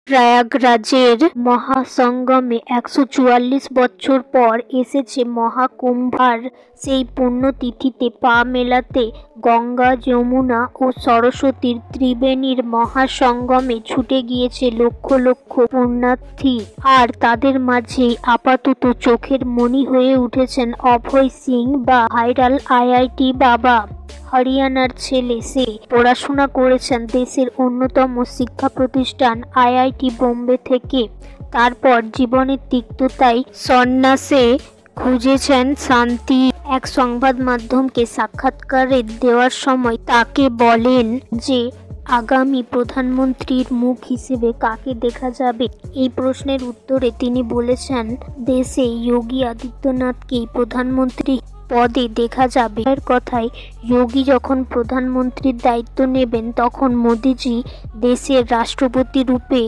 প্রয়াগরাজের মহাসঙ্গমে ১৪৪ বছর পর এসেছে মহাকুম্ভ। আর সেই পুণ্যতিথিতে পা মেলাতে গঙ্গা, যমুনা ও সরস্বতীর ত্রিবেণীর মহাসঙ্গমে ছুটে গিয়েছে লক্ষ লক্ষ পুণ্যার্থী। আর তাদের মাঝে আপাতত চোখের মণি হয়ে উঠেছেন অভয় সিং বা ভাইরাল আইআইটি বাবা। হরিয়ানার ছেলে, সে পড়াশোনা করেছেন দেশের অন্যতম শিক্ষা প্রতিষ্ঠান আইআইটি বোম্বে থেকে। তারপর জীবনের তিক্ততায় সন্ন্যাসে খুঁজেছেন শান্তি। এক সংবাদ মাধ্যমকে সাক্ষাৎকার দেওয়ার সময় তাকে বলেন যে আগামী প্রধানমন্ত্রীর মুখ হিসেবে কাকে দেখা যাবে। এই প্রশ্নের উত্তরে তিনি বলেছেন, দেশে যোগী আদিত্যনাথকেই প্রধানমন্ত্রী পদে দেখা যাবে। এর কথায়, যোগী যখন প্রধানমন্ত্রীর দায়িত্ব নেবেন তখন মোদিজি দেশের রাষ্ট্রপতি রূপে